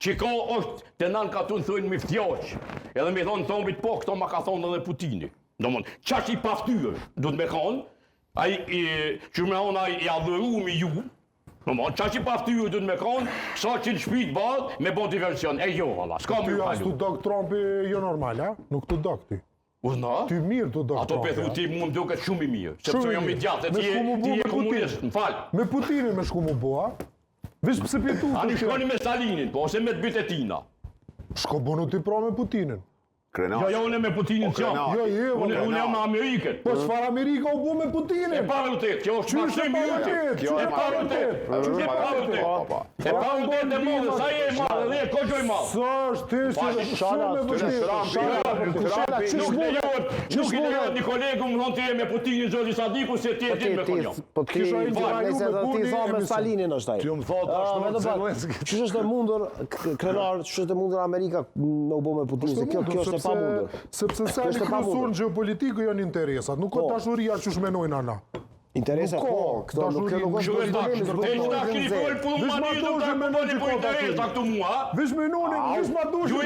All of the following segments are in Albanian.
që ka është të nën ka të në thënë mi ftjoq, edhe mi thonë Tombit po, këto ma ka thonë edhe Putini. Domthon, qash i paftyrë, du të me thonë, që me thonë i adhërumi ju, domthon, qash i paftyrë du të me thonë, sa që në shpit badë me bo diversion. E jo, valla, s'ka më Ty as falu. të dok Trumpi jo normal, a? Nuk të dok ty. Uzna? Ty mirë të dok Ato Trumpi. pethu ti mu më duket shumë i mirë, Shumë sepse i jam i mirë. gjatë, Me ti shku mu bu je me komunist, Putinin. më fal. Me Putinin me shku mu bo, a? Vish pse pjetu të Ani shkoni me Stalinin, po, ose me të bitë e tina. Shko bonu ti pra me Putinin. Jo, jo, unë me Putinin që jam. Jo, Unë jam në Amerikën. Po çfarë Amerika u bu me Putinin? E pa vërtet, kjo është maksim i jutit. Kjo E pa vërtet. E pa vërtet. E pa vërtet e madhe, sa je e madhe dhe e kogjoj madhe. Sa është ti si shumë e vërtetë. Nuk i lejohet një kolegu më thonë ti e me Putinin zoti Sadiku se ti e din me konjom. Po ti tha me Stalinin është ai. Ti më thot ashtu Zelenski. Ç'është është e mundur krenar, ç'është e mundur Amerika me u bë me Putinin, kjo është e pamundur. Sepse sa një kryesor në gjeopolitikë janë interesat, nuk ka dashuria që shmenojnë ana. Interesa po, këto nuk është problemi, Vesh me noni, vesh ma dush. Ju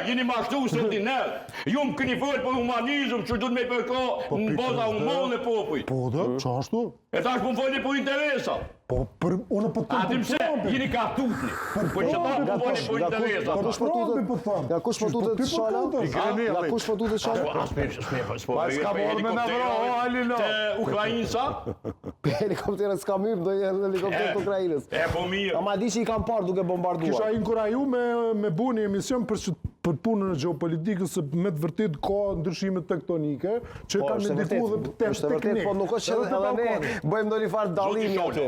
jeni mashtu soldiner. Ju më këni folë për humanizëm që du të me përko në baza humane e popujt. Po dhe, që ashtu? E tash më folë për interesa. Po, unë po të Atim se, jeni ka tutni. Po që ta më folë për interesa. Nga kush po tutet Shala? Nga kush po tutet Shala? Te Ukrajinsa? Helikopteret s'ka myrë, do jenë helikopteret të Ukrajinës. E po mirë. Ama di që i kam parë duke bombarduar. Kisha inkuraju me bu një emision për punën e gjeopolitikës, se me të vërtet ka ndryshime tektonike, që kanë me ndiku dhe teknik. Është vërtet, po nuk është që edhe ne bëjmë ndonjë farë dallimi aty.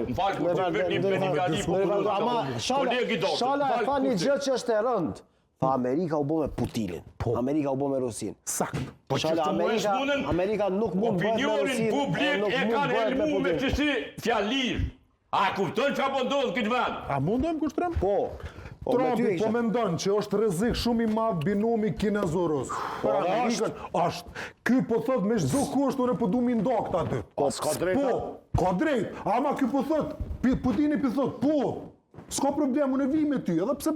Ama Shala e tha një gjë që është e rëndë. Tha Amerika u bë me Putinin. Amerika u bë me Rusin. Sakt. Po që të mu e Amerika nuk mund bëhet me Rusin. Opinionin publik e kanë helmu me qësi fjalir. A kupton që po ndodhë këtë vend? A mundem kushtërem? Po. Trumpi po mendon që është rrezik shumë i madh binomi kinez-rus. Është. Ky po thot me çdo kusht unë po duam i ndokt aty. Po, ka drejt. Po, ka drejt. Ama ky po thot, Putini po thot, po. S'ka problem, unë vi me ty, edhe pse